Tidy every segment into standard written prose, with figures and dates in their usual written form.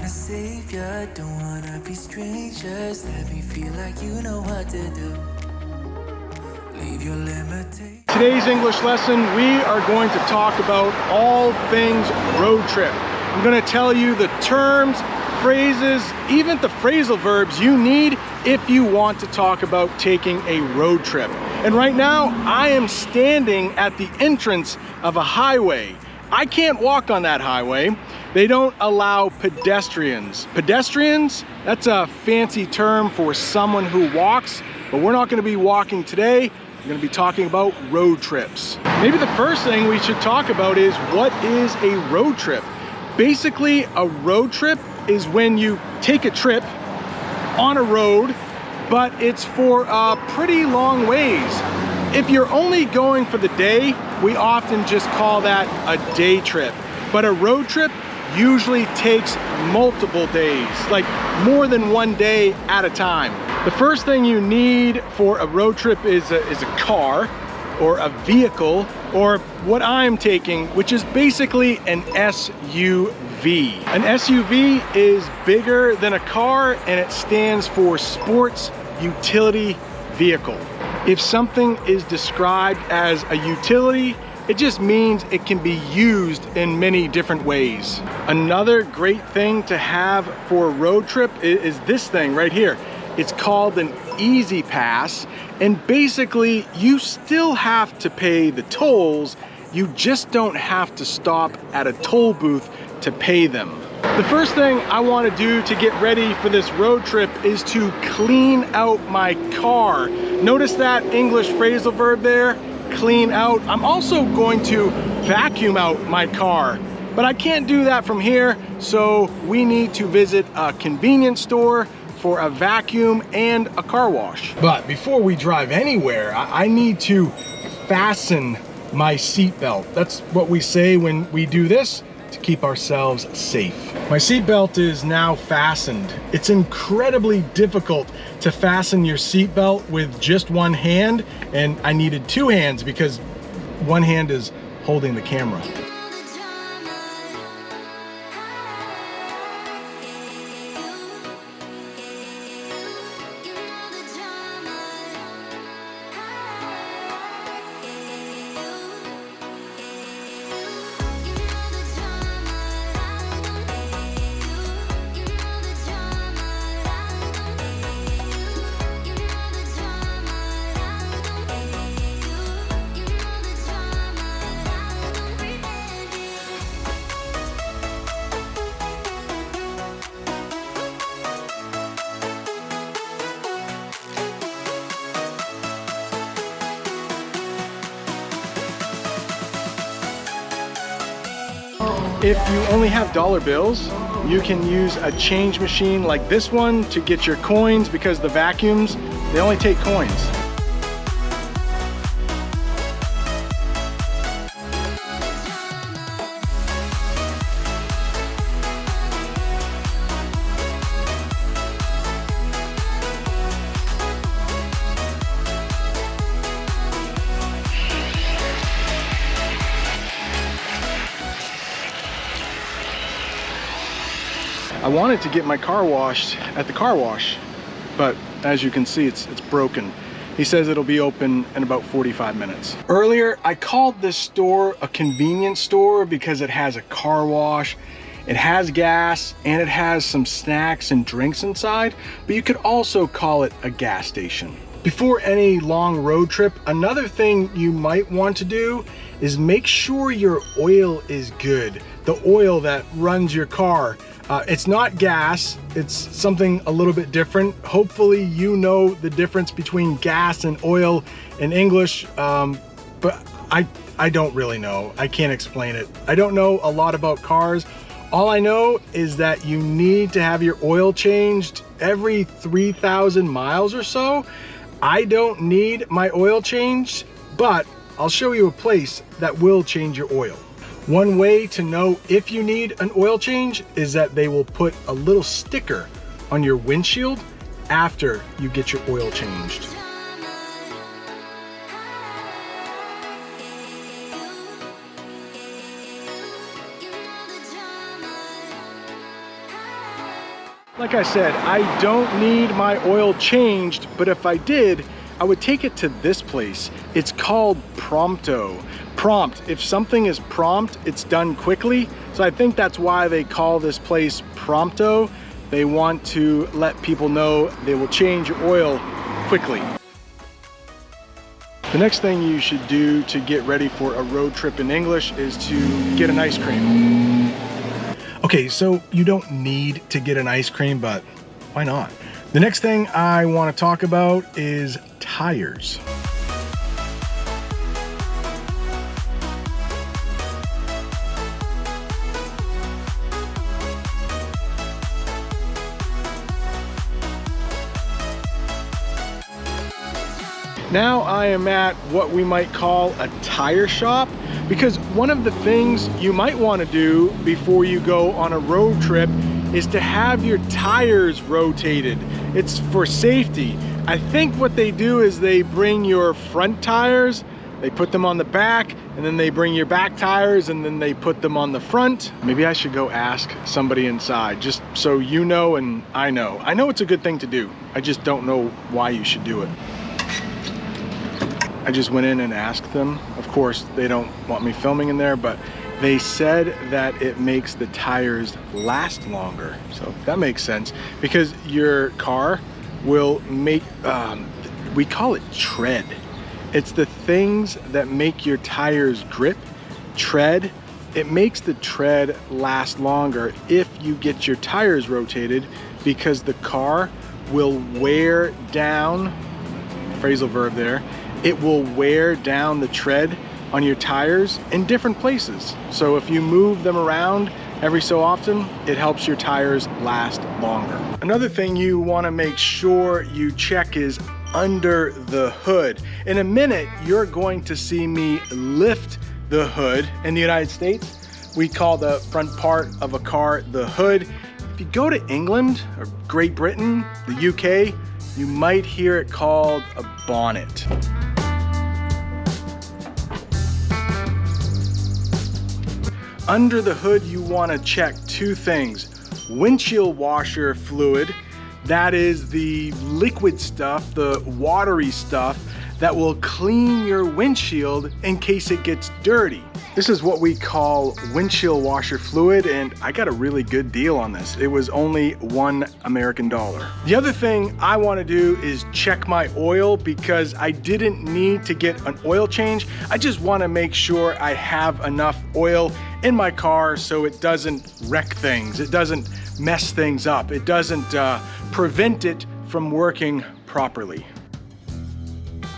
a savior, don't wanna be strangers. Let me feel like you know what to do. Leave your limitations. Today's English lesson, we are going to talk about all things road trip. I'm going to tell you the terms, phrases, even the phrasal verbs you need if you want to talk about taking a road trip. And right now, I am standing at the entrance of a highway. I can't walk on that highway. They don't allow pedestrians. Pedestrians, that's a fancy term for someone who walks, but we're not going to be walking today. We're going to be talking about road trips. Maybe the first thing we should talk about is what is a road trip? Basically, a road trip is when you take a trip on a road, but it's for pretty long ways. If you're only going for the day, we often just call that a day trip. But a road trip usually takes multiple days, like more than one day at a time. The first thing you need for a road trip is a car or a vehicle, or what I'm taking, which is basically an SUV. An SUV is bigger than a car and it stands for Sports Utility Vehicle. If something is described as a utility, it just means it can be used in many different ways. Another great thing to have for a road trip is this thing right here. It's called an Easy Pass, and basically you still have to pay the tolls, you just don't have to stop at a toll booth to pay them. The first thing I want to do to get ready for this road trip is to clean out my car. Notice that English phrasal verb there, clean out. I'm also going to vacuum out my car, but I can't do that from here, so we need to visit a convenience store for a vacuum and a car wash. But before we drive anywhere, I need to fasten my seatbelt. That's what we say when we do this to keep ourselves safe. My seatbelt is now fastened. It's incredibly difficult to fasten your seatbelt with just one hand, and I needed two hands because one hand is holding the camera. If you only have dollar bills, you can use a change machine like this one to get your coins, because the vacuums, they only take coins. I wanted to get my car washed at the car wash, but as you can see, it's broken. He says it'll be open in about 45 minutes. Earlier, I called this store a convenience store because it has a car wash, it has gas, and it has some snacks and drinks inside, but you could also call it a gas station. Before any long road trip, another thing you might want to do is make sure your oil is good. The oil that runs your car. It's not gas, it's something a little bit different. Hopefully you know the difference between gas and oil in English, but I don't really know. I can't explain it. I don't know a lot about cars. All I know is that you need to have your oil changed every 3,000 miles or so. I don't need my oil changed, but I'll show you a place that will change your oil. One way to know if you need an oil change is that they will put a little sticker on your windshield after you get your oil changed. Like I said, I don't need my oil changed, but if I did, I would take it to this place. It's called Prompto. Prompt, if something is prompt, it's done quickly. So I think that's why they call this place Prompto. They want to let people know they will change your oil quickly. The next thing you should do to get ready for a road trip in English is to get an ice cream. Okay, so you don't need to get an ice cream, but why not? The next thing I want to talk about is tires. Now I am at what we might call a tire shop, because one of the things you might want to do before you go on a road trip is to have your tires rotated. It's for safety. I think what they do is they bring your front tires, they put them on the back, and then they bring your back tires and then they put them on the front. Maybe I should go ask somebody inside, just so you know and I know. I know it's a good thing to do. I just don't know why you should do it. I just went in and asked them. Of course, they don't want me filming in there, but they said that it makes the tires last longer. So that makes sense, because your car will make, we call it tread. It's the things that make your tires grip, tread. It makes the tread last longer if you get your tires rotated, because the car will wear down, phrasal verb there, it will wear down the tread on your tires in different places. So if you move them around every so often, it helps your tires last longer. Another thing you want to make sure you check is under the hood. In a minute, you're going to see me lift the hood. In the United States, we call the front part of a car the hood. If you go to England or Great Britain, the UK, you might hear it called a bonnet. Under the hood, you want to check two things. Windshield washer fluid, that is the liquid stuff, the watery stuff that will clean your windshield in case it gets dirty. This is what we call windshield washer fluid, and I got a really good deal on this. It was only $1 American. The other thing I want to do is check my oil, because I didn't need to get an oil change. I just want to make sure I have enough oil in my car so it doesn't wreck things, it doesn't mess things up, it doesn't prevent it from working properly.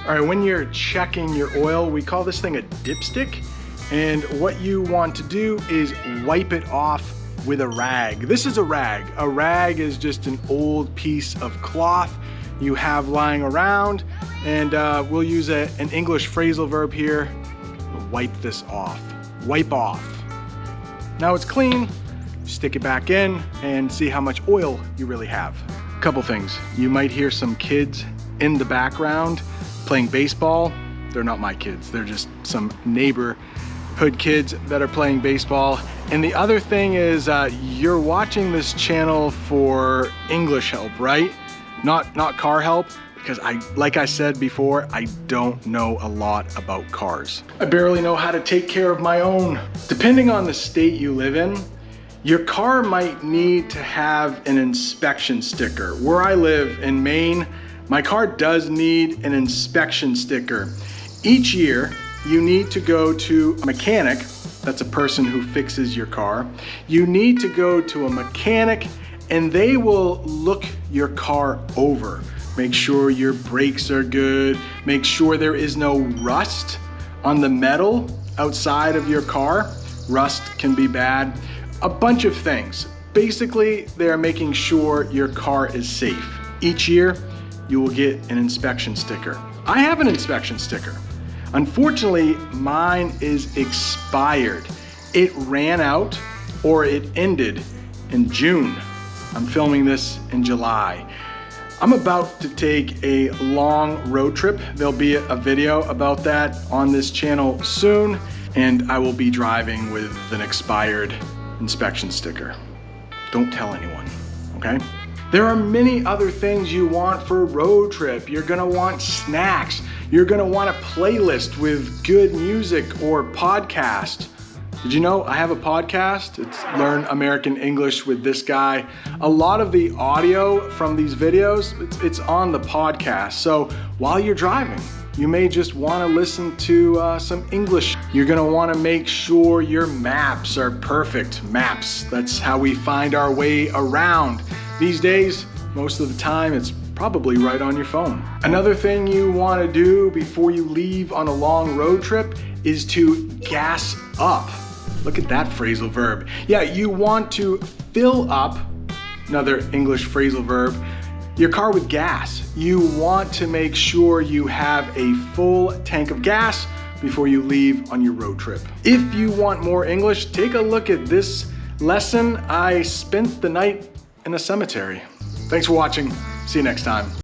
All right, when you're checking your oil, we call this thing a dipstick. And what you want to do is wipe it off with a rag. This is a rag. A rag is just an old piece of cloth you have lying around. And we'll use an English phrasal verb here. Wipe this off. Wipe off. Now it's clean. Stick it back in and see how much oil you really have. A couple things. You might hear some kids in the background playing baseball. They're not my kids. They're just some neighborhood kids that are playing baseball. And the other thing is you're watching this channel for English help, right? Not car help, because like I said before, I don't know a lot about cars. I barely know how to take care of my own. Depending on the state you live in, your car might need to have an inspection sticker. Where I live in Maine, my car does need an inspection sticker. Each year, you need to go to a mechanic. That's a person who fixes your car. You need to go to a mechanic and they will look your car over. Make sure your brakes are good. Make sure there is no rust on the metal outside of your car. Rust can be bad. A bunch of things. Basically, they're making sure your car is safe. Each year, you will get an inspection sticker. I have an inspection sticker. Unfortunately, mine is expired. It ran out, or it ended in June. I'm filming this in July. I'm about to take a long road trip. There'll be a video about that on this channel soon, and I will be driving with an expired inspection sticker. Don't tell anyone, okay? There are many other things you want for a road trip. You're gonna want snacks. You're gonna want a playlist with good music or podcast. Did you know I have a podcast? It's Learn American English with this guy. A lot of the audio from these videos, it's on the podcast. So while you're driving, you may just want to listen to some English. You're going to want to make sure your maps are perfect maps. That's how we find our way around. These days, most of the time, it's probably right on your phone. Another thing you want to do before you leave on a long road trip is to gas up. Look at that phrasal verb. Yeah, you want to fill up, another English phrasal verb, your car with gas. You want to make sure you have a full tank of gas before you leave on your road trip. If you want more English, take a look at this lesson. I spent the night in a cemetery. Thanks for watching. See you next time.